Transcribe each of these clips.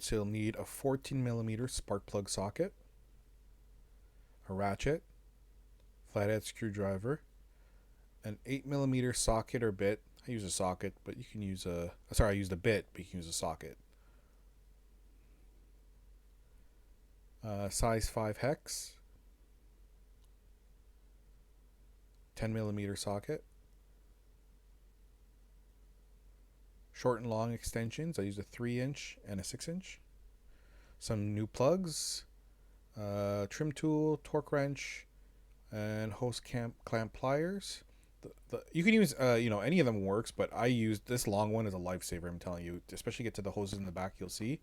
so you'll need a 14mm spark plug socket, a ratchet, flathead screwdriver, an 8mm socket or bit. I use a socket, but you can use a. Sorry, I used a bit, but you can use a socket. Size 5 hex, 10mm socket, short and long extensions. I used a 3-inch and a 6-inch. Some new plugs, trim tool, torque wrench, and hose clamp pliers. You can use any of them works, but I used this long one as a lifesaver. I'm telling you, especially get to the hoses in the back. You'll see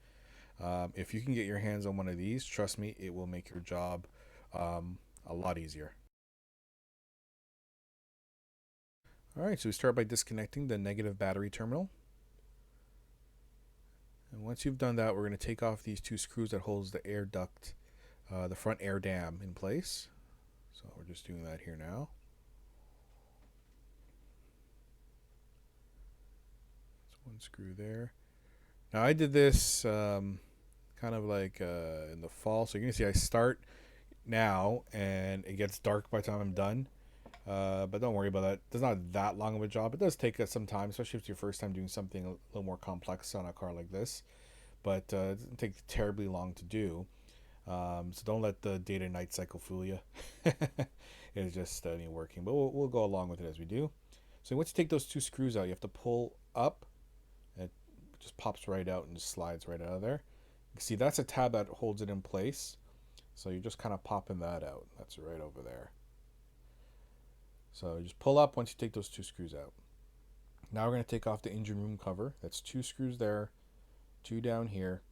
if you can get your hands on one of these, trust me, it will make your job a lot easier. All right, so we start by disconnecting the negative battery terminal. And once you've done that, we're going to take off these two screws that holds the air duct, the front air dam in place. So we're just doing that here now. That's one screw there. Now I did this kind of like in the fall, so you're going to see I start now and it gets dark by the time I'm done. But don't worry about that. It's not that long of a job. It does take us some time, especially if it's your first time doing something a little more complex on a car like this. But it doesn't take terribly long to do. So don't let the day to night cycle fool you. It's just working. But we'll go along with it as we do. So once you take those two screws out, you have to pull up. It just pops right out and just slides right out of there. You can see that's a tab that holds it in place. So you're just kind of popping that out. That's right over there. So just pull up once you take those two screws out. Now we're going to take off the engine room cover. That's two screws there, two down here.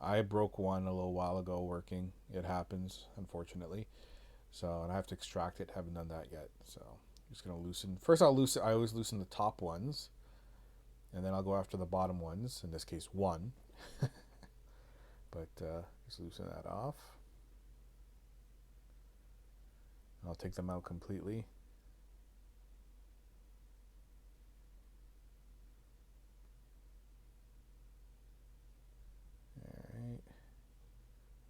I broke one a little while ago working. It happens, unfortunately. So, and I have to extract it. Haven't done that yet. So I'm just going to loosen. First I always loosen the top ones. And then I'll go after the bottom ones. In this case, one. But just loosen that off. I'll take them out completely.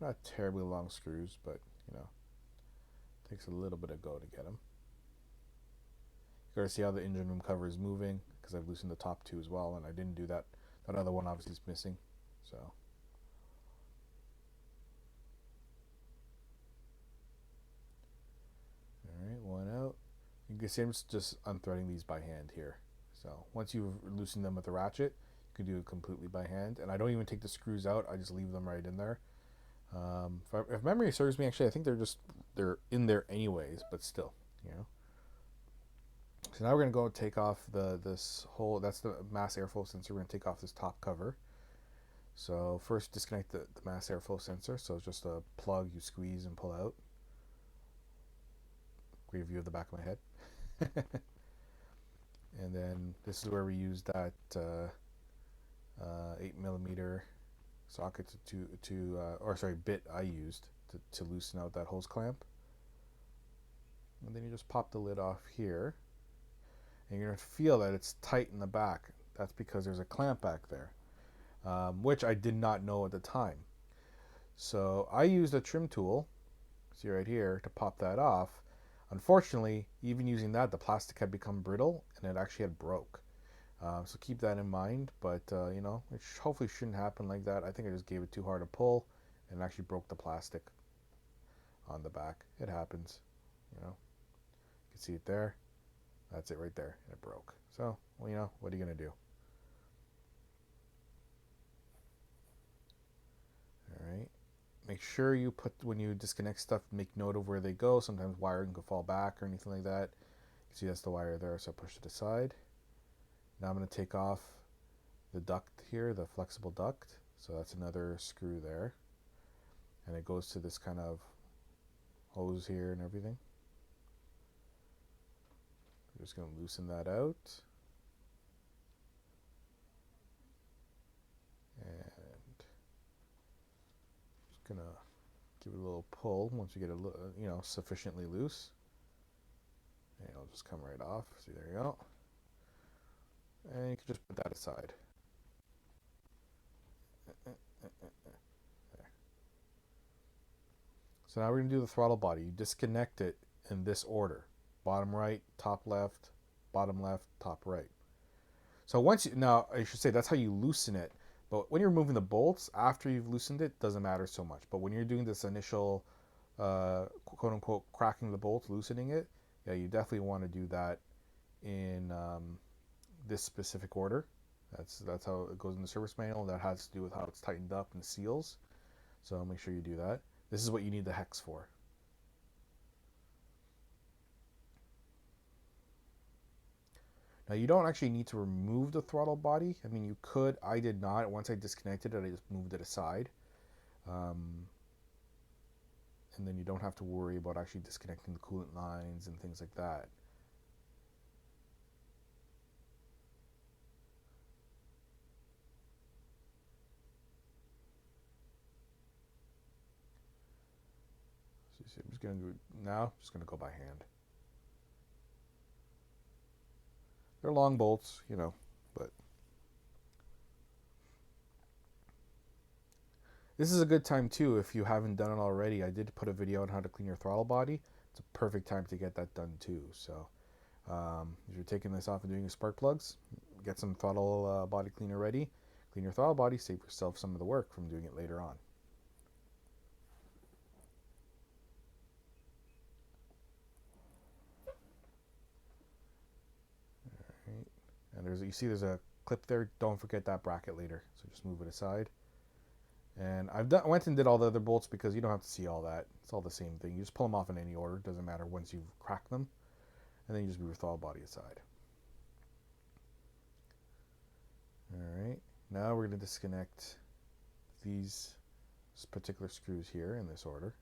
Not terribly long screws, but takes a little bit of go to get them. You gotta see how the engine room cover is moving because I've loosened the top two as well, and I didn't do that. That other one obviously is missing, so. All right, one out. You can see I'm just unthreading these by hand here. So once you've loosened them with the ratchet, you can do it completely by hand, and I don't even take the screws out. I just leave them right in there. If memory serves me, actually, I think they're in there anyways, but still. So now we're gonna go take off this whole. That's the mass airflow sensor. We're gonna take off this top cover. So first, disconnect the mass airflow sensor. So it's just a plug you squeeze and pull out. Great view of the back of my head. And then this is where we use that 8mm socket bit I used to loosen out that hose clamp. And then you just pop the lid off here, and you're going to feel that it's tight in the back. That's because there's a clamp back there, which I did not know at the time. So I used a trim tool, see right here, to pop that off. Unfortunately, even using that, the plastic had become brittle and it actually had broke. So keep that in mind, but it hopefully shouldn't happen like that. I think I just gave it too hard a pull and actually broke the plastic on the back. It happens, you can see it there. That's it right there, and it broke. So, well, what are you gonna do? All right. Make sure you when you disconnect stuff, make note of where they go. Sometimes wiring can fall back or anything like that. You see that's the wire there, so I push it aside. Now I'm going to take off the duct here, the flexible duct. So that's another screw there. And it goes to this kind of hose here and everything. I'm just going to loosen that out. And just going to give it a little pull once you get it sufficiently loose. And it'll just come right off. See, there you go. And you can just put that aside. So now we're going to do the throttle body. You disconnect it in this order. Bottom right, top left, bottom left, top right. So once you, now I should say that's how you loosen it. But when you're removing the bolts, after you've loosened it, doesn't matter so much. But when you're doing this initial, quote unquote, cracking the bolts, loosening it, yeah, you definitely want to do that in this specific order. That's how it goes in the service manual. That has to do with how it's tightened up and seals. So make sure you do that. This is what you need the hex for. Now you don't actually need to remove the throttle body. I mean, you could. I did not. Once I disconnected it, I just moved it aside. And then you don't have to worry about actually disconnecting the coolant lines and things like that. So I'm just going to now. Just going to go by hand. They're long bolts, you know, but this is a good time too if you haven't done it already. I did put a video on how to clean your throttle body. It's a perfect time to get that done too. So if you're taking this off and doing your spark plugs, get some throttle body cleaner ready. Clean your throttle body, save yourself some of the work from doing it later on. All right. And you see there's a clip there. Don't forget that bracket later. So just move it aside. And went and did all the other bolts because you don't have to see all that. It's all the same thing. You just pull them off in any order. It doesn't matter once you've cracked them. And then you just move your throttle body aside. Alright, now we're going to disconnect these particular screws here in this order.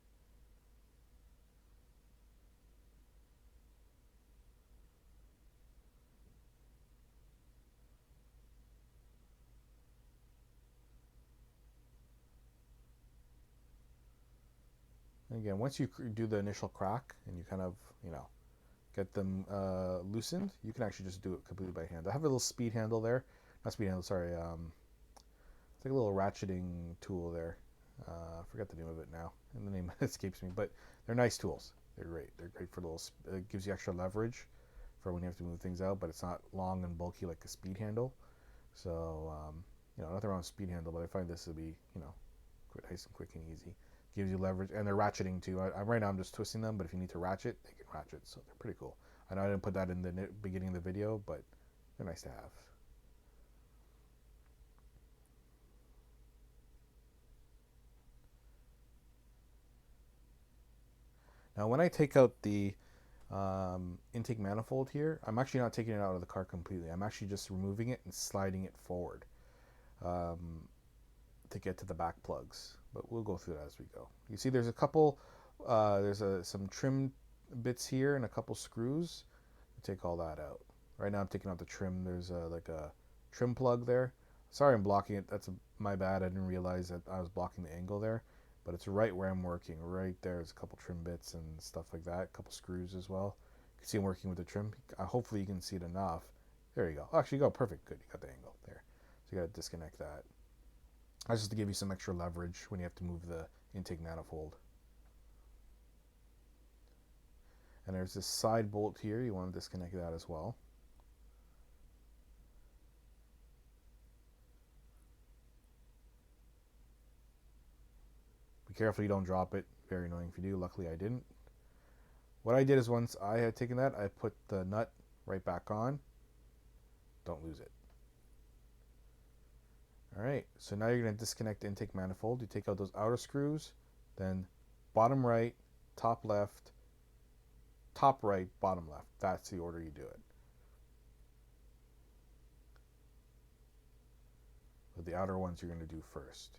And again, once you do the initial crack and you kind of, you know, get them loosened, you can actually just do it completely by hand. I have a little speed handle there. Not speed handle, sorry. It's like a little ratcheting tool there. I forgot the name of it now, and the name escapes me. But they're nice tools. They're great. They're great for little. It gives you extra leverage for when you have to move things out, but it's not long and bulky like a speed handle. So you know, nothing wrong with speed handle, but I find this to be, you know, nice and quick and easy. Gives you leverage, and they're ratcheting too. Right now I'm just twisting them, but if you need to ratchet, they can ratchet. So they're pretty cool. I know I didn't put that in the beginning of the video, but they're nice to have. Now when I take out the intake manifold here, I'm actually not taking it out of the car completely. I'm actually just removing it and sliding it forward to get to the back plugs. But we'll go through that as we go. You see there's a couple, some trim bits here and a couple screws. Take all that out. Right now I'm taking out the trim. There's like a trim plug there. Sorry I'm blocking it. That's my bad. I didn't realize that I was blocking the angle there. But it's right where I'm working. Right there's a couple trim bits and stuff like that. A couple screws as well. You can see I'm working with the trim. Hopefully you can see it enough. There you go. Oh, actually, you go perfect. Good. You got the angle there. So you got to disconnect that. That's just to give you some extra leverage when you have to move the intake manifold. And there's this side bolt here. You want to disconnect that as well. Be careful you don't drop it. Very annoying if you do. Luckily I didn't. What I did is once I had taken that, I put the nut right back on. Don't lose it. Alright, so now you're going to disconnect the intake manifold. You take out those outer screws, then bottom right, top left, top right, bottom left. That's the order you do it. But the outer ones you're going to do first.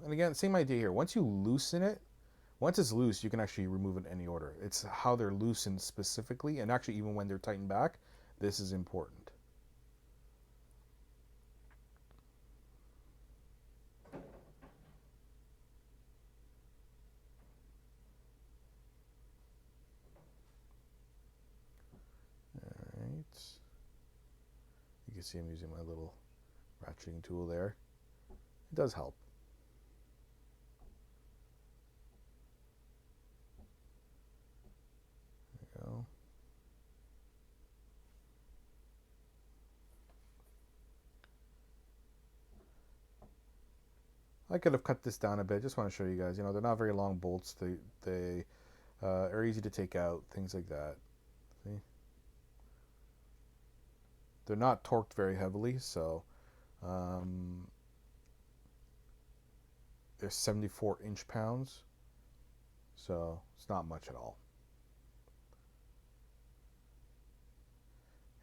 And again, same idea here. Once you loosen it, once it's loose, you can actually remove it in any order. It's how they're loosened specifically, and actually even when they're tightened back, this is important. can see I'm using my little ratcheting tool there. It does help. There we go. I could have cut this down a bit. Just want to show you guys. You know, they're not very long bolts. They are easy to take out. Things like that. See? They're not torqued very heavily, so they're 74 inch-pounds. So it's not much at all.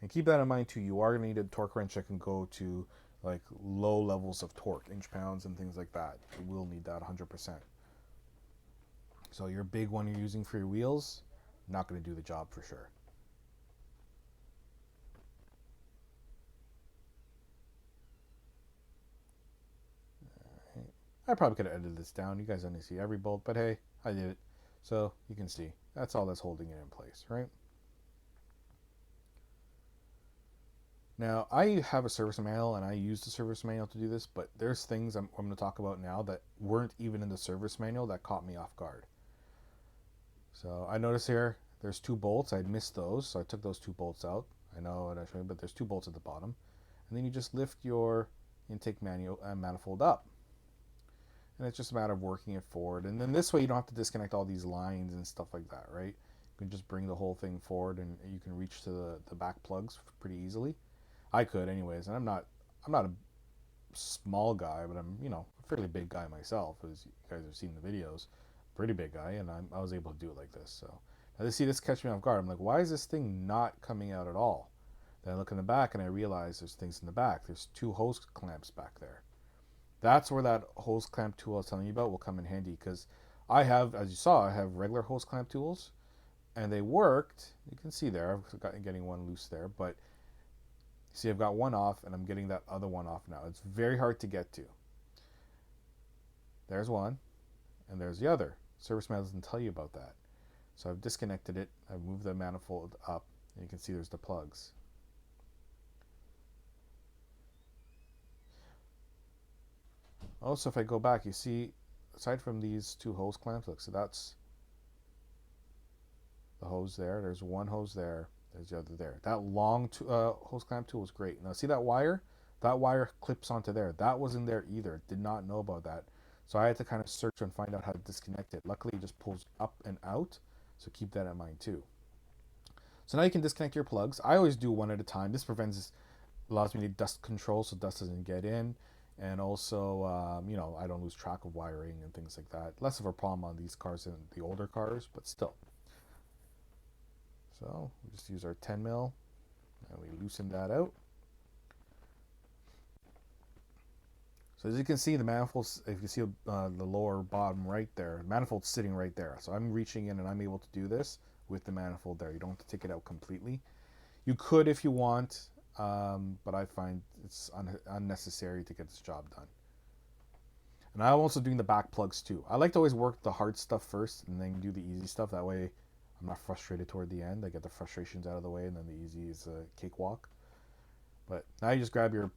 And keep that in mind too. You are going to need a torque wrench that can go to like low levels of torque, inch-pounds and things like that. You will need that 100%. So your big one you're using for your wheels, not going to do the job for sure. All right. I probably could have edited this down. You guys only see every bolt, but hey, I did it. So you can see that's all that's holding it in place, right? Now, I have a service manual and I use the service manual to do this, but there's things I'm going to talk about now that weren't even in the service manual that caught me off guard. So I notice here, there's 2 bolts. I'd missed those, so I took those 2 bolts out. I know what I showed you, but there's 2 bolts at the bottom. And then you just lift your intake manifold up. And it's just a matter of working it forward. And then this way you don't have to disconnect all these lines and stuff like that, right? You can just bring the whole thing forward and you can reach to the back plugs pretty easily. I could anyways, and I'm not a small guy, but I'm, you know, a fairly big guy myself, as you guys have seen the videos. Pretty big guy, and I was able to do it like this. So now this catch me off guard. I'm like, why is this thing not coming out at all? Then I look in the back and I realize there's things in the back. There's 2 hose clamps back there. That's where that hose clamp tool I was telling you about will come in handy, because I have, as you saw, I have regular hose clamp tools, and they worked. You can see there, I'm getting one loose there, but see, I've got one off and I'm getting that other one off now. It's very hard to get to. There's one and there's the other. Service manual doesn't tell you about that. So I've disconnected it. I've moved the manifold up and you can see there's the plugs. Also, if I go back, you see, aside from these 2 hose clamps, look, so that's the hose there. There's one hose there. There's the other there. That long hose clamp tool was great. Now see that wire? That wire clips onto there. That wasn't there either. Did not know about that. So I had to kind of search and find out how to disconnect it. Luckily it just pulls up and out. So keep that in mind too. So now you can disconnect your plugs. I always do one at a time. This allows me to dust control so dust doesn't get in. And also, you know, I don't lose track of wiring and things like that. Less of a problem on these cars than the older cars, but still. So we just use our 10 mil and we loosen that out. So as you can see, the manifold's, if you see the lower bottom right there, the manifold's sitting right there. So I'm reaching in and I'm able to do this with the manifold there. You don't have to take it out completely. You could if you want, but I find it's unnecessary to get this job done. And I'm also doing the back plugs too. I like to always work the hard stuff first and then do the easy stuff. That way I'm not frustrated toward the end. I get the frustrations out of the way, and then the easy is a cakewalk. But now you just grab your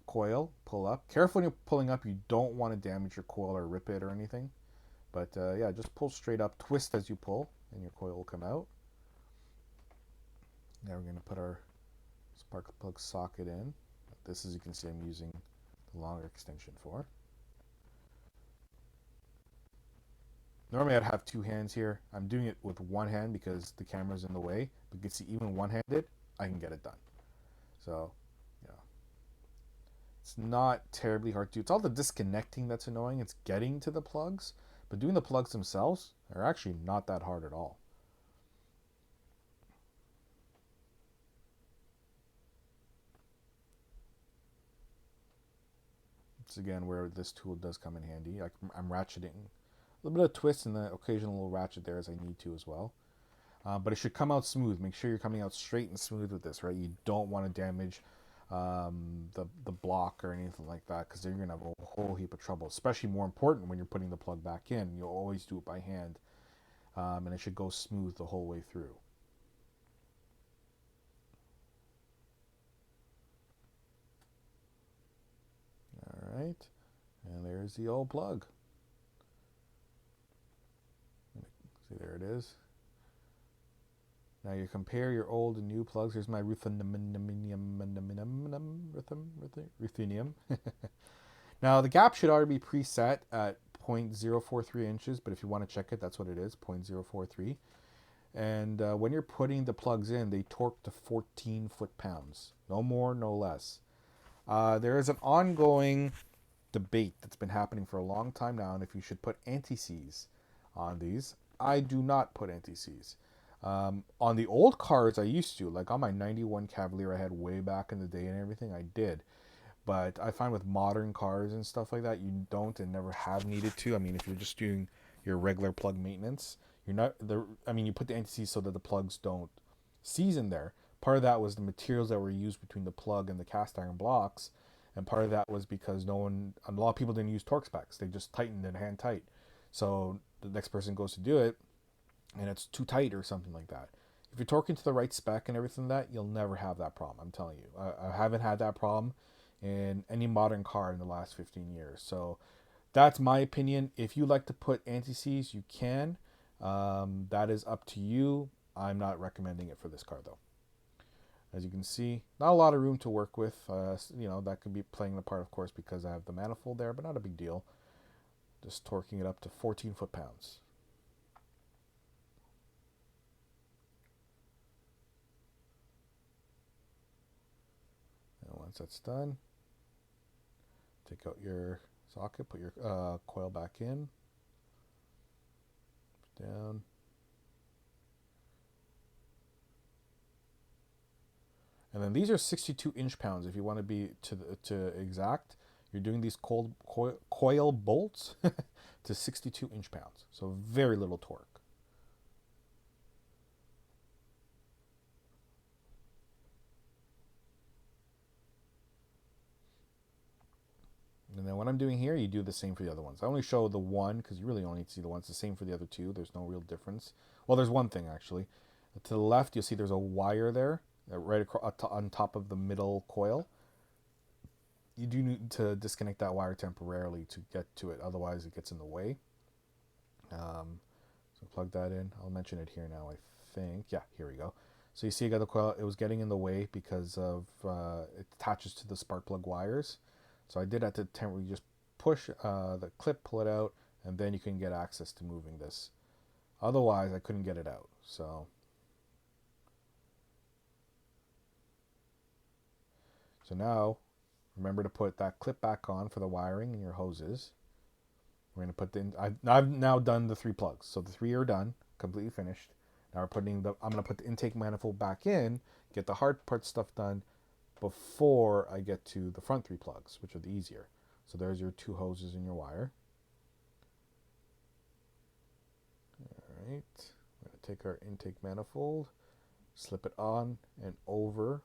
coil, pull up. Careful when you're pulling up. You don't want to damage your coil or rip it or anything. But yeah, just pull straight up, twist as you pull, and your coil will come out. Now we're going to put our spark plug socket in. This, as you can see, I'm using the longer extension for. Normally I'd have 2 hands here. I'm doing it with 1 hand because the camera's in the way. But you can see even one-handed, I can get it done. So, yeah. It's not terribly hard to do. It's all the disconnecting that's annoying. It's getting to the plugs. But doing the plugs themselves are actually not that hard at all. It's again where this tool does come in handy. I'm ratcheting. A little bit of twist and the occasional little ratchet there as I need to as well. But it should come out smooth. Make sure you're coming out straight and smooth with this, right? You don't want to damage the block or anything like that, because then you're going to have a whole heap of trouble. Especially more important when you're putting the plug back in. You'll always do it by hand. And it should go smooth the whole way through. right, and there's the old plug. See, there it is. Now you compare your old and new plugs. Here's my ruthenium. Now the gap should already be preset at 0.043 inches, but if you want to check it, that's what it is, 0.043. And when you're putting the plugs in, they torque to 14 foot-pounds. No more, no less. There is an ongoing debate that's been happening for a long time now, and if you should put anti-seize on these. I do not put anti-seize. On the old cars, I used to. Like on my 91 Cavalier I had way back in the day and everything, I did. But I find with modern cars and stuff like that, you don't and never have needed to. I mean, if you're just doing your regular plug maintenance, you're not the. I mean, you put the anti-seize so that the plugs don't seize in there. Part of that was the materials that were used between the plug and the cast iron blocks, and part of that was because a lot of people didn't use torque specs. They just tightened it hand tight. So the next person goes to do it, and it's too tight or something like that. If you're torquing to the right spec and everything like that, you'll never have that problem. I'm telling you, I haven't had that problem in any modern car in the last 15 years. So that's my opinion. If you like to put anti-seize, you can. That is up to you. I'm not recommending it for this car though. As you can see, not a lot of room to work with. That could be playing the part, of course, because I have the manifold there, but not a big deal. Just torquing it up to 14 foot-pounds. And once that's done, take out your socket, put your coil back in, down. And then these are 62 inch-pounds. If you want to be to exact, you're doing these coil bolts to 62 inch-pounds. So very little torque. And then what I'm doing here, you do the same for the other ones. I only show the one because you really only need to see the one. It's the same for the other two. There's no real difference. Well, there's one thing actually. To the left, you'll see there's a wire there, right on top of the middle coil. You do need to disconnect that wire temporarily to get to it. Otherwise, it gets in the way. So plug that in. I'll mention it here now, I think. Yeah, here we go. So you see I got the coil. It was getting in the way because of it attaches to the spark plug wires. So I did at the temporarily just push the clip, pull it out, and then you can get access to moving this. Otherwise, I couldn't get it out. So now, remember to put that clip back on for the wiring and your hoses. We're going to put I've now done the 3 plugs. So the 3 are done, completely finished. Now I'm going to put the intake manifold back in, get the hard part stuff done before I get to the front 3 plugs, which are the easier. So there's your 2 hoses and your wire. All right, I'm going to take our intake manifold, slip it on and over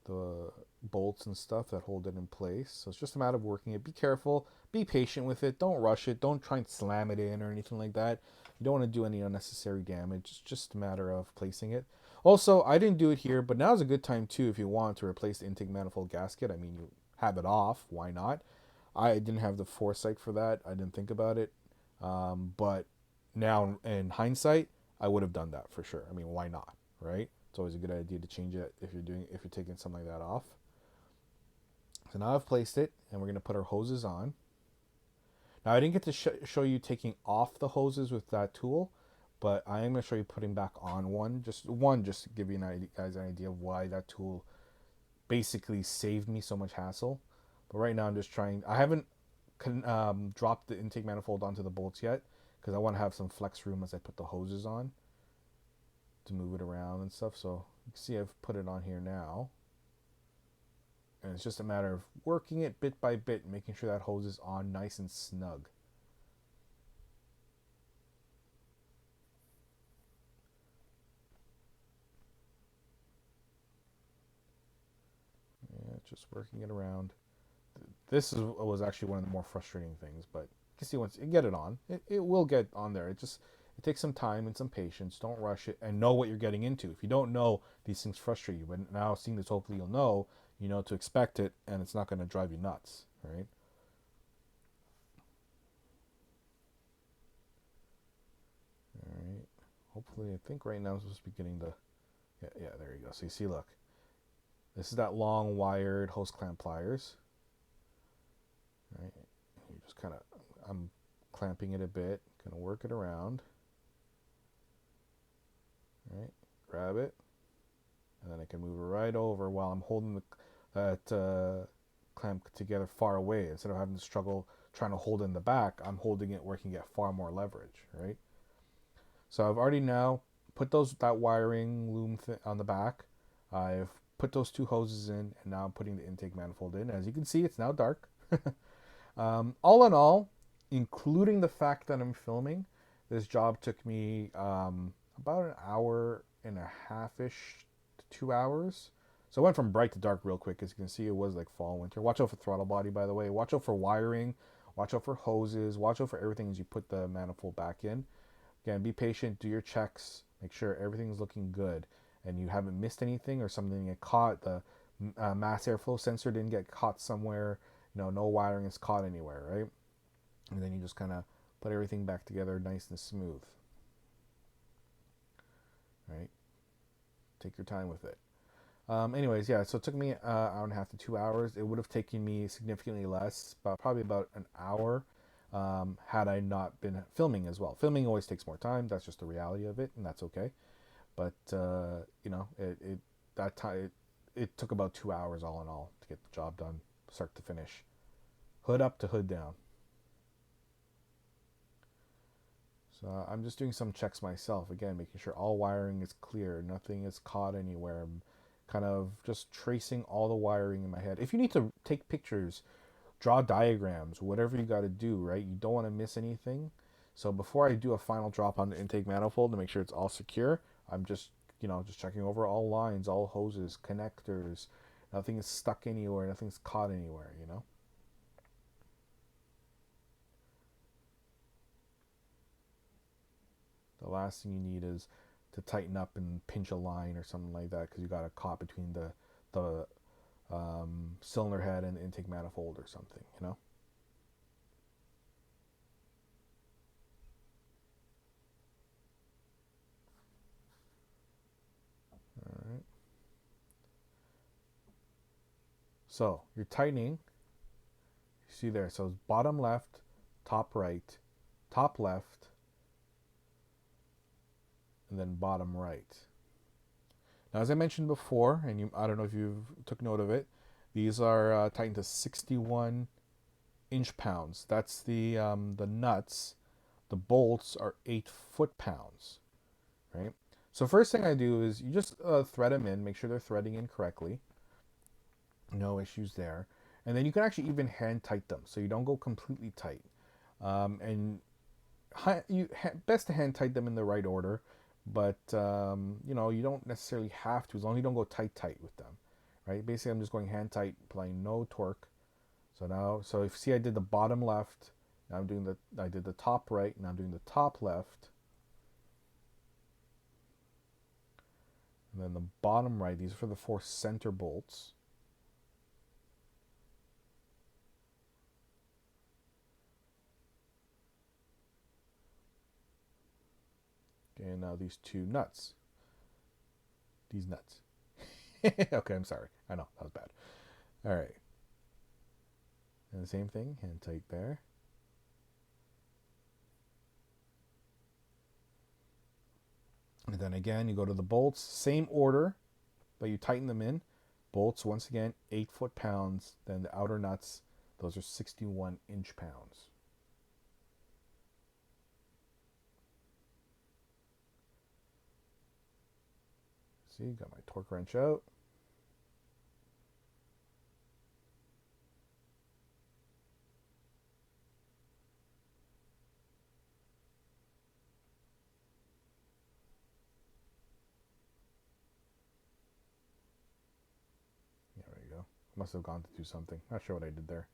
the bolts and stuff that hold it in place. So it's just a matter of working it. Be careful, be patient with it, don't rush it, don't try and slam it in or anything like that. You don't want to do any unnecessary damage. It's just a matter of placing it. Also, I didn't do it here, but now's a good time too if you want to replace the intake manifold gasket. I mean, you have it off, why not? I didn't have the foresight for that. I didn't think about it. But now in hindsight, I would have done that for sure. I mean, why not, right? It's always a good idea to change it if you're taking something like that off. So now I've placed it, and we're going to put our hoses on. Now I didn't get to show you taking off the hoses with that tool, but I am going to show you putting back on one, just to give you guys an idea of why that tool basically saved me so much hassle. But right now I'm just trying. I haven't dropped the intake manifold onto the bolts yet because I want to have some flex room as I put the hoses on to move it around and stuff. So you can see I've put it on here now, and it's just a matter of working it bit by bit, making sure that hose is on nice and snug. Yeah, just working it around. This was actually one of the more frustrating things, but you can see once you get it on, it will get on there. It takes some time and some patience. Don't rush it and know what you're getting into. If you don't know, these things frustrate you. But now seeing this, hopefully you'll know, you know to expect it, and it's not going to drive you nuts, right? All right. Hopefully, I think right now I'm supposed to be getting the, yeah, there you go. So you see, look, this is that long wired hose clamp pliers, right? You just kind of, I'm clamping it a bit, gonna work it around, right? Grab it, and then I can move it right over while I'm holding that clamp together far away. Instead of having to struggle trying to hold it in the back, I'm holding it where I can get far more leverage, right? So I've already now put that wiring loom on the back. I've put those two hoses in, and now I'm putting the intake manifold in. As you can see, it's now dark. All in all, including the fact that I'm filming, this job took me about an hour and a half-ish to 2 hours. So I went from bright to dark real quick. As you can see, it was like fall, winter. Watch out for throttle body, by the way. Watch out for wiring. Watch out for hoses. Watch out for everything as you put the manifold back in. Again, be patient. Do your checks. Make sure everything's looking good, and you haven't missed anything or something get caught. The mass airflow sensor didn't get caught somewhere. No wiring is caught anywhere, right? And then you just kind of put everything back together nice and smooth, right? Take your time with it. Anyways, yeah, so it took me an hour and a half to 2 hours. It would have taken me significantly less, probably about an hour, had I not been filming as well. Filming always takes more time. That's just the reality of it, and that's okay. But it took about 2 hours all in all to get the job done, start to finish, hood up to hood down. So I'm just doing some checks myself, again, making sure all wiring is clear, nothing is caught anywhere. I'm kind of just tracing all the wiring in my head. If you need to take pictures, draw diagrams, whatever you got to do, right? You don't want to miss anything. So before I do a final drop on the intake manifold to make sure it's all secure, I'm just checking over all lines, all hoses, connectors. Nothing is stuck anywhere, nothing's caught anywhere. The last thing you need is to tighten up and pinch a line or something like that because you got a caught between the cylinder head and the intake manifold or something. All right. So you're tightening. You see there. So it's bottom left, top right, top left, and then bottom right. Now, as I mentioned before, and I don't know if you took note of it, these are tightened to 61 inch-pounds. That's the nuts. The bolts are 8 foot-pounds, right? So first thing I do is you just thread them in, make sure they're threading in correctly. No issues there. And then you can actually even hand tight them, so you don't go completely tight. And best to hand tight them in the right order, but you don't necessarily have to, as long as you don't go tight with them, right? Basically, I'm just going hand tight, applying no torque. So if you see, I did the bottom left. Now I did the top right. Now I'm doing the top left, and then the bottom right. These are for the 4 center bolts. And now these 2 nuts. These nuts. Okay, I'm sorry. I know, that was bad. All right. And the same thing, hand tight there. And then again, you go to the bolts, same order, but you tighten them in. Bolts, once again, 8 foot-pounds. Then the outer nuts, those are 61 inch-pounds. See, got my torque wrench out. Yeah, there you go. Must have gone to do something. Not sure what I did there.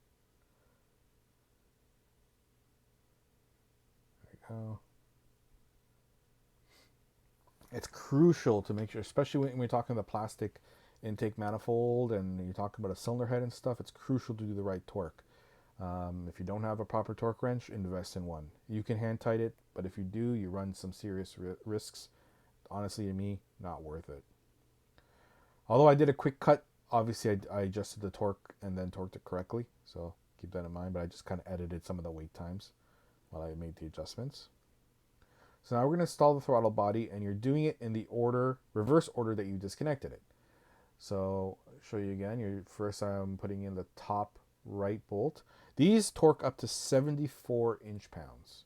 There you go. It's crucial to make sure, especially when we're talking the plastic intake manifold and you talk about a cylinder head and stuff, it's crucial to do the right torque. If you don't have a proper torque wrench, invest in one. You can hand tight it, but if you do, you run some serious risks. Honestly, to me, not worth it. Although I did a quick cut, obviously I adjusted the torque and then torqued it correctly, so keep that in mind, but I just kind of edited some of the wait times while I made the adjustments. So now we're going to install the throttle body, and you're doing it in the reverse order that you disconnected it. So I'll show you again. First I'm putting in the top right bolt. These torque up to 74 inch-pounds.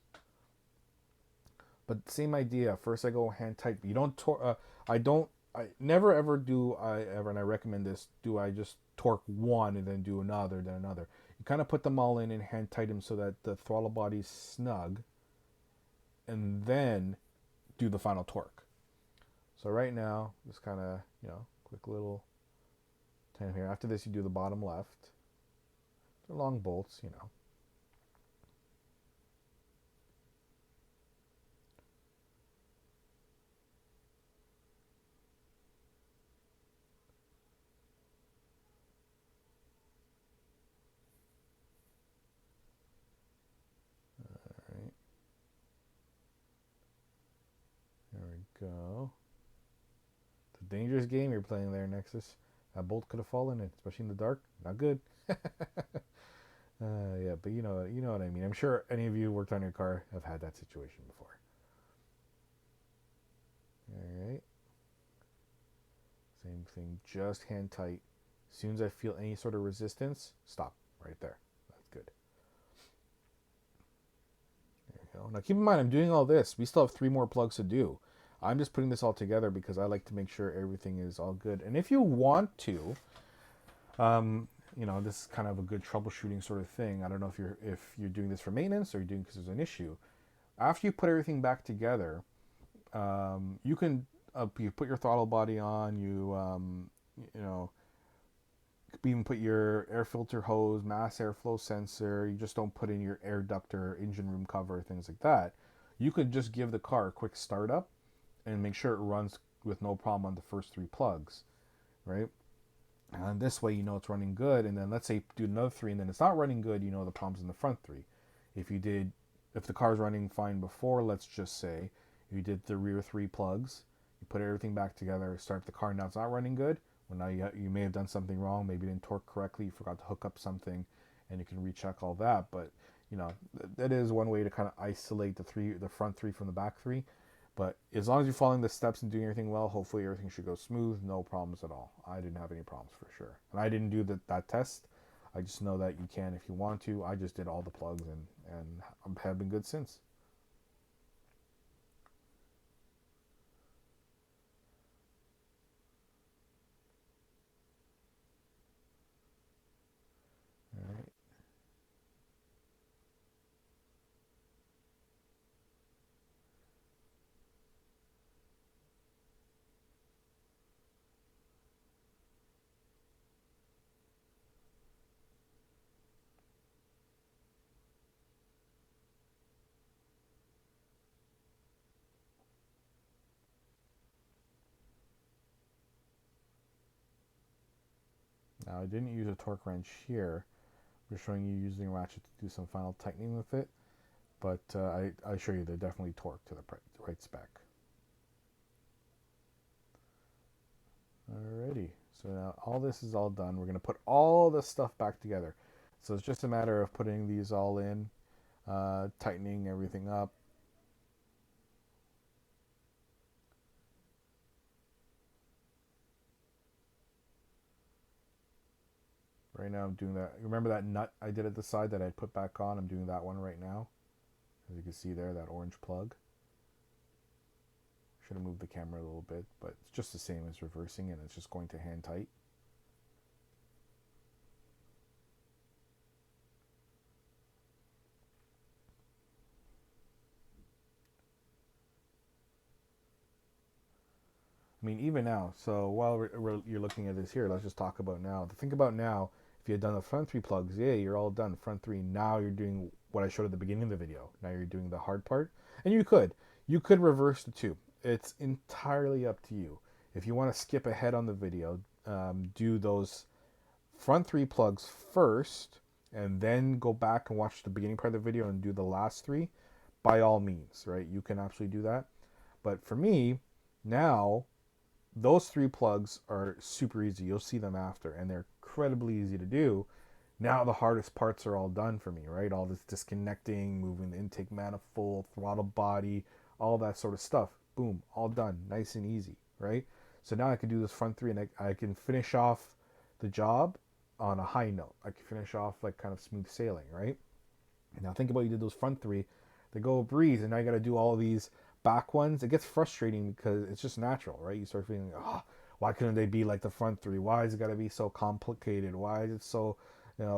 But same idea. First I go hand tight. You don't I never ever do and I recommend this, do I just torque one and then do another, then another. You kind of put them all in and hand tight them so that the throttle body's snug, and then do the final torque. So right now, just kind of, quick little time here. After this, you do the bottom left. They're long bolts, All right. There we go. It's a dangerous game you're playing there, Nexus. That bolt could have fallen in, especially in the dark. Not good. Yeah, but you know what I mean. I'm sure any of you who worked on your car have had that situation before. All right. Same thing, just hand tight. As soon as I feel any sort of resistance, stop right there. That's good. There you go. Now keep in mind, I'm doing all this. We still have 3 more plugs to do. I'm just putting this all together because I like to make sure everything is all good. And if you want to, this is kind of a good troubleshooting sort of thing. I don't know if you're doing this for maintenance or you're doing because there's an issue. After you put everything back together, you can you put your throttle body on. You even put your air filter hose, mass airflow sensor. You just don't put in your air duct or engine room cover, things like that. You could just give the car a quick startup and make sure it runs with no problem on the first 3 plugs, right? And this way, it's running good. And then let's say do another 3, and then it's not running good. The problem's in the front 3. If the car's running fine before, let's just say you did the rear 3 plugs, you put everything back together, start the car, now it's not running good. Well, now you may have done something wrong. Maybe you didn't torque correctly. You forgot to hook up something, and you can recheck all that. But that is one way to kind of isolate the front 3 from the back 3. But as long as you're following the steps and doing everything well, hopefully everything should go smooth. No problems at all. I didn't have any problems for sure. And I didn't do that test. I just know that you can if you want to. I just did all the plugs and have been good since. All right. Now I didn't use a torque wrench here. We're showing you using a ratchet to do some final tightening with it. But I show you they're definitely torqued to the right spec. Alrighty, so now all this is all done. We're going to put all this stuff back together. So it's just a matter of putting these all in, tightening everything up. Right now I'm doing that. Remember that nut I did at the side that I put back on? I'm doing that one right now. As you can see there, that orange plug. Should have moved the camera a little bit, but it's just the same as reversing, and it's just going to hand tight. I mean, even now, so while you're looking at this here, let's just talk about now. Think about now, if you had done the front 3 plugs, yeah, you're all done, front 3. Now you're doing what I showed at the beginning of the video. Now you're doing the hard part. And you could reverse the 2. It's entirely up to you. If you want to skip ahead on the video, do those front three plugs first and then go back and watch the beginning part of the video and do the last three, by all means, right? You can absolutely do that. But for me, now those three plugs are super easy. You'll see them after, and they're incredibly easy to do. Now the hardest parts are all done for me, right? All this disconnecting, moving the intake manifold, throttle body, all that sort of stuff. Boom, all done, nice and easy, right? So now I can do this front three, and I can finish off the job on a high note. I can finish off like kind of smooth sailing, right? And now think about you did those front three, they go a breeze, and now you got to do all these back ones. It gets frustrating because it's just natural, right? You start feeling, oh, why couldn't they be like the front three? Why is it got to be so complicated? Why is it so,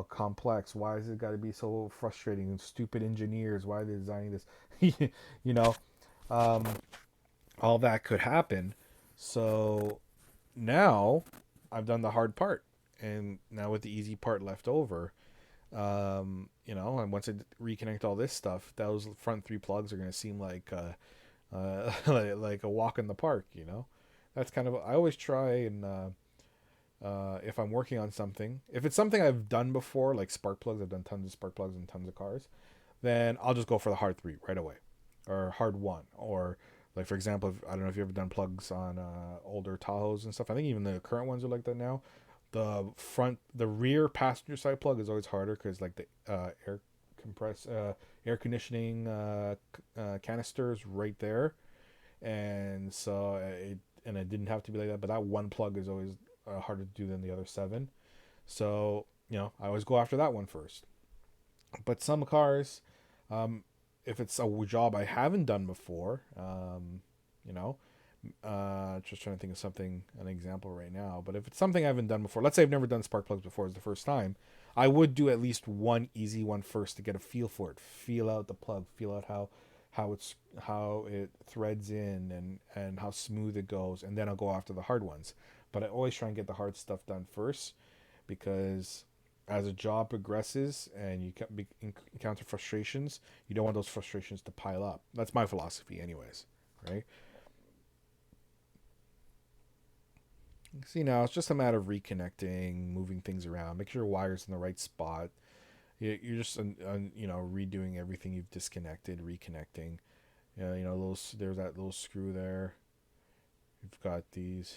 complex? Why is it got to be so frustrating? And stupid engineers, why are they designing this? you know, um, all that could happen. So now I've done the hard part, and now with the easy part left over, and once I reconnect all this stuff, those front three plugs are going to seem like like a walk in the park. That's kind of, I always try and if I'm working on something, if it's something I've done before, like spark plugs, I've done tons of spark plugs and tons of cars, then I'll just go for the hard three right away, or hard one, or like for example, I don't know if you've ever done plugs on older Tahoes and stuff. I think even the current ones are like that now. The rear passenger side plug is always harder because like the air conditioning canisters right there, and so it didn't have to be like that, but that one plug is always harder to do than the other seven. So I always go after that one first. But some cars, um, if it's a job I haven't done before, you know, just trying to think of an example right now. But if it's something I haven't done before, let's say I've never done spark plugs before, it's the first time, I would do at least one easy one first to get a feel for it, feel out the plug, feel out how it threads in and how smooth it goes, and then I'll go after the hard ones. But I always try and get the hard stuff done first, because as a job progresses and you encounter frustrations, you don't want those frustrations to pile up. That's my philosophy, anyways, right? See, now it's just a matter of reconnecting, moving things around, make sure your wire's in the right spot. You're just redoing everything you've disconnected, reconnecting. There's that little screw there. You've got these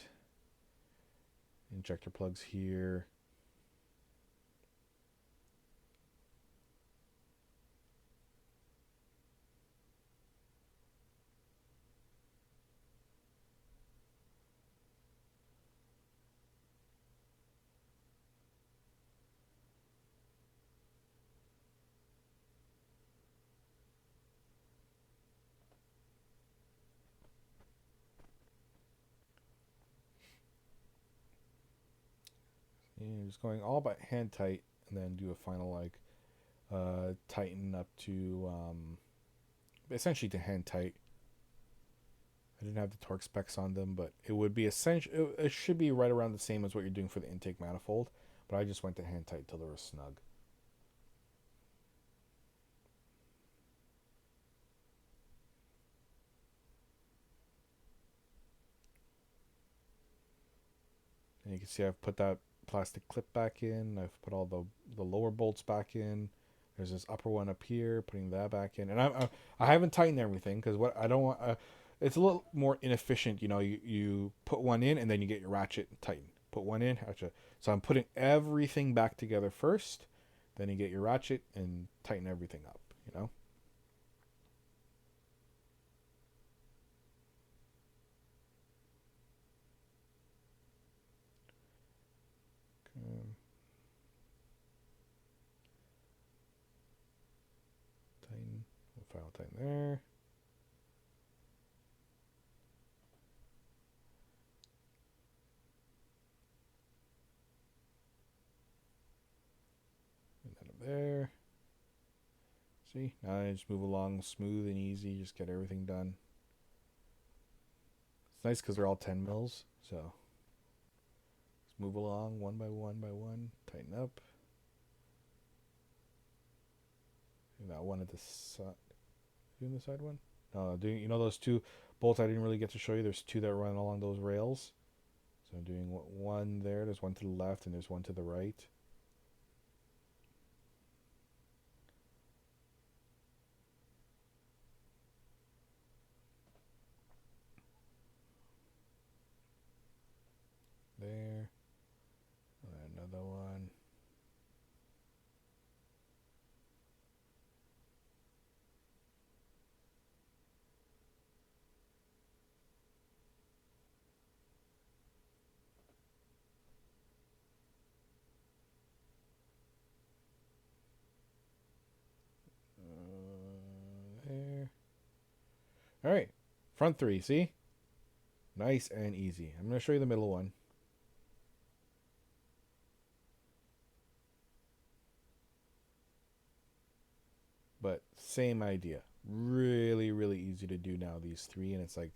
injector plugs here. And just going all but hand tight, and then do a final tighten up to essentially to hand tight. I didn't have the torque specs on them, but it would be essential. It should be right around the same as what you're doing for the intake manifold, but I just went to hand tight till they were snug. And you can see I've put that plastic clip back in. I've put all the lower bolts back in. There's this upper one up here, putting that back in, and I haven't tightened everything because what I don't want. It's a little more inefficient, you put one in and then you get your ratchet and tighten. Put one in, ratchet. So I'm putting everything back together first, then you get your ratchet and tighten everything up. Tighten, final tighten there. And then up there. See, now I just move along smooth and easy, just get everything done. It's nice because they're all 10 mils, so just move along one by one, tighten up. Do that one at the side. Doing the side one? No, doing those two bolts I didn't really get to show you. There's two that run along those rails. So I'm doing one there. There's one to the left and there's one to the right. There. And another one. There. All right. Front three, see? Nice and easy. I'm going to show you the middle one. But same idea. Really, really easy to do now, these three. And it's like,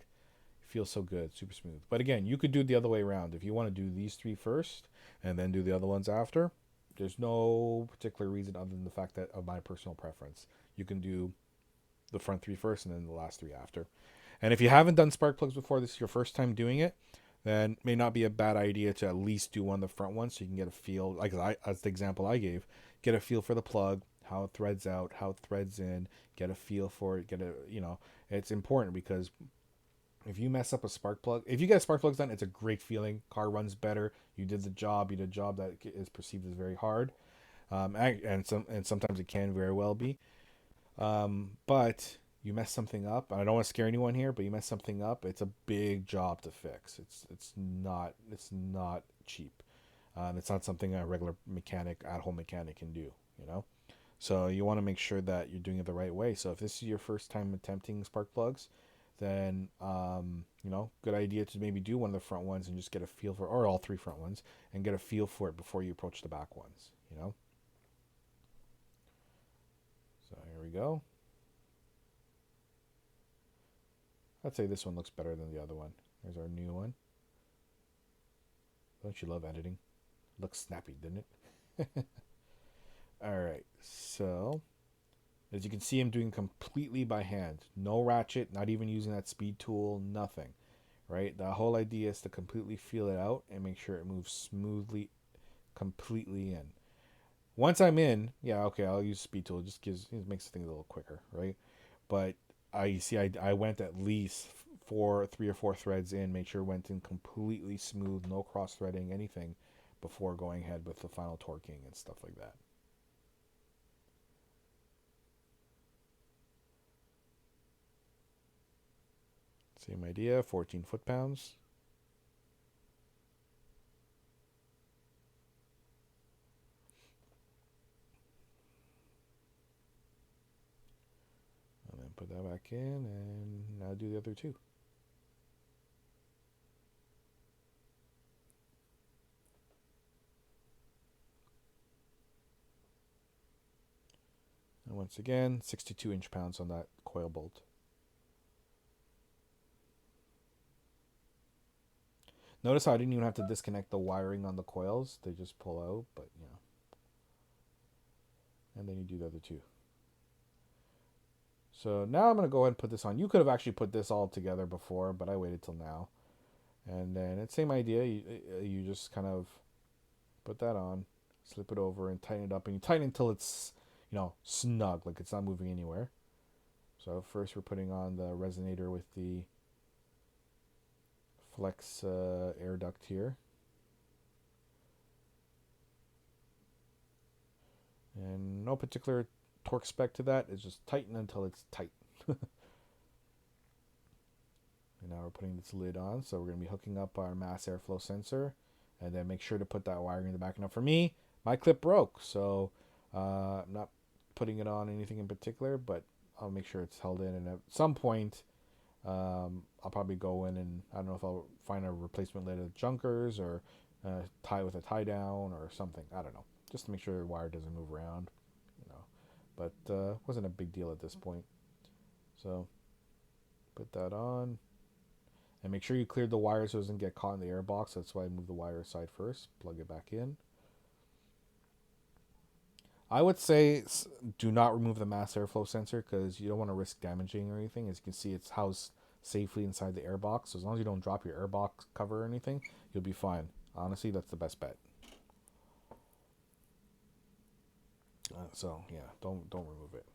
feels so good, super smooth. But again, you could do it the other way around. If you want to do these three first and then do the other ones after, there's no particular reason other than the fact that of my personal preference. You can do the front three first and then the last three after. And if you haven't done spark plugs before, this is your first time doing it, then it may not be a bad idea to at least do one of the front ones so you can get a feel, like as the example I gave, get a feel for the plug, how it threads out, how it threads in, get a feel for it, it's important because if you mess up a spark plug, if you get spark plugs done, it's a great feeling. Car runs better. You did the job. You did a job that is perceived as very hard, and sometimes it can very well be. But you mess something up. I don't want to scare anyone here, but you mess something up. It's a big job to fix. It's not cheap. It's not something a regular mechanic, at home mechanic can do. You know. So you want to make sure that you're doing it the right way. So if this is your first time attempting spark plugs, then good idea to maybe do one of the front ones and just get a feel for, or all three front ones, and get a feel for it before you approach the back ones. So here we go. I'd say this one looks better than the other one. Here's our new one. Don't you love editing? Looks snappy, didn't it? All right, so as you can see, I'm doing completely by hand. No ratchet, not even using that speed tool, nothing. Right? The whole idea is to completely feel it out and make sure it moves smoothly, completely in. Once I'm in, yeah, okay, I'll use speed tool. It makes things a little quicker, right? But I went at least 3 or 4 threads in, make sure it went in completely smooth, no cross threading, anything, before going ahead with the final torquing and stuff like that. Same idea, 14 foot-pounds. And then put that back in, and now do the other two. And once again, 62 inch-pounds on that coil bolt. Notice how I didn't even have to disconnect the wiring on the coils. They just pull out, but and then you do the other two. So now I'm going to go ahead and put this on. You could have actually put this all together before, but I waited till now. And then it's same idea. You just kind of put that on, slip it over, and tighten it up. And you tighten until it's, snug, like it's not moving anywhere. So first we're putting on the resonator with the flex air duct here. And no particular torque spec to that. It's just tighten until it's tight. And now we're putting this lid on. So we're going to be hooking up our mass airflow sensor. And then make sure to put that wiring in the back. Now for me, my clip broke. So I'm not putting it on anything in particular. But I'll make sure it's held in. And at some point, I'll probably go in and I don't know if I'll find a replacement lid of junkers or tie with a tie down or something. I don't know. Just to make sure the wire doesn't move around. But wasn't a big deal at this point. So put that on. And make sure you cleared the wire so it doesn't get caught in the air box. That's why I move the wire aside first. Plug it back in. I would say do not remove the mass airflow sensor because you don't want to risk damaging or anything. As you can see, it's housed safely inside the airbox. So as long as you don't drop your airbox cover or anything, you'll be fine. Honestly, that's the best bet. So yeah, don't remove it.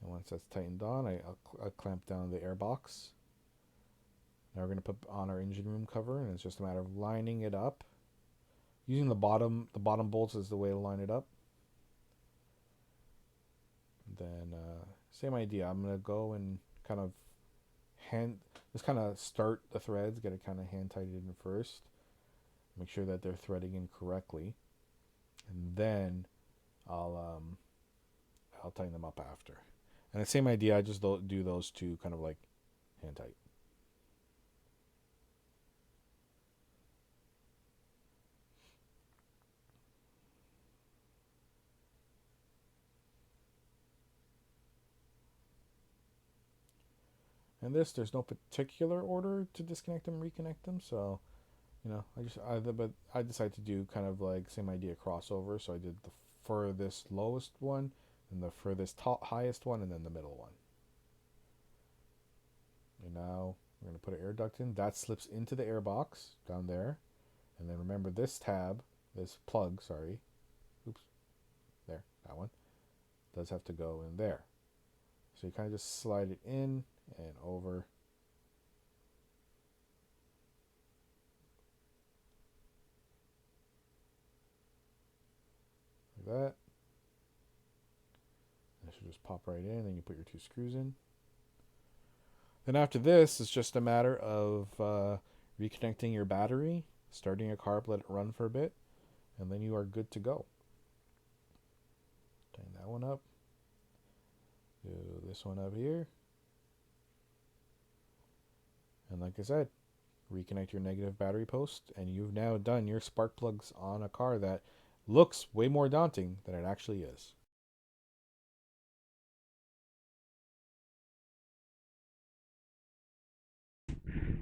And once that's tightened on, I'll clamp down the airbox. Now we're going to put on our engine room cover, and it's just a matter of lining it up. Using the bottom bolts is the way to line it up. And then same idea. I'm going to go and kind of just kind of start the threads, get it kind of hand tightened in first. Make sure that they're threading in correctly, and then I'll tighten them up after. And the same idea, I just do those two kind of like hand tight. And there's no particular order to disconnect them, reconnect them. So, but I decided to do kind of like same idea crossover. So I did the furthest lowest one, and the furthest highest one, and then the middle one. And now we're going to put an air duct in. That slips into the air box down there. And then remember this plug, oops, there, that one, does have to go in there. So you kind of just slide it in and over. Like that. That should just pop right in, and you put your 2 screws in. Then after this, it's just a matter of reconnecting your battery, starting your carb, let it run for a bit, and then you are good to go. Tighten that one up. Do this one up here. And like I said, reconnect your negative battery post, and you've now done your spark plugs on a car that looks way more daunting than it actually is.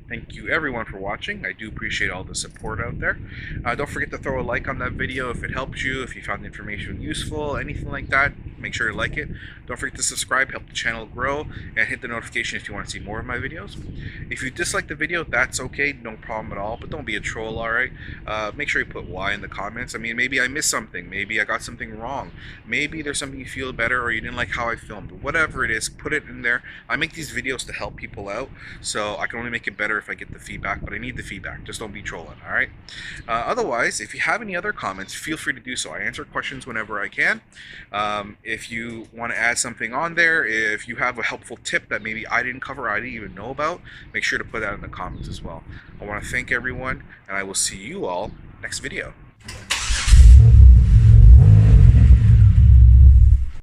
Thank you everyone for watching. I do appreciate all the support out there. Don't forget to throw a like on that video if it helped you, if you found the information useful, anything like that. Make sure to like it. Don't forget to subscribe, help the channel grow, and hit the notification if you want to see more of my videos. If you dislike the video, that's okay, no problem at all, but don't be a troll, alright? Make sure you put why in the comments. I mean, maybe I missed something, maybe I got something wrong, maybe there's something you feel better, or you didn't like how I filmed. Whatever it is, put it in there. I make these videos to help people out, so I can only make it better if I get the feedback, but I need the feedback. Just don't be trolling, alright? Otherwise, if you have any other comments, feel free to do so. I answer questions whenever I can. If you want to add something on there, if you have a helpful tip that maybe I didn't cover, I didn't even know about, make sure to put that in the comments as well. I want to thank everyone, and I will see you all next video.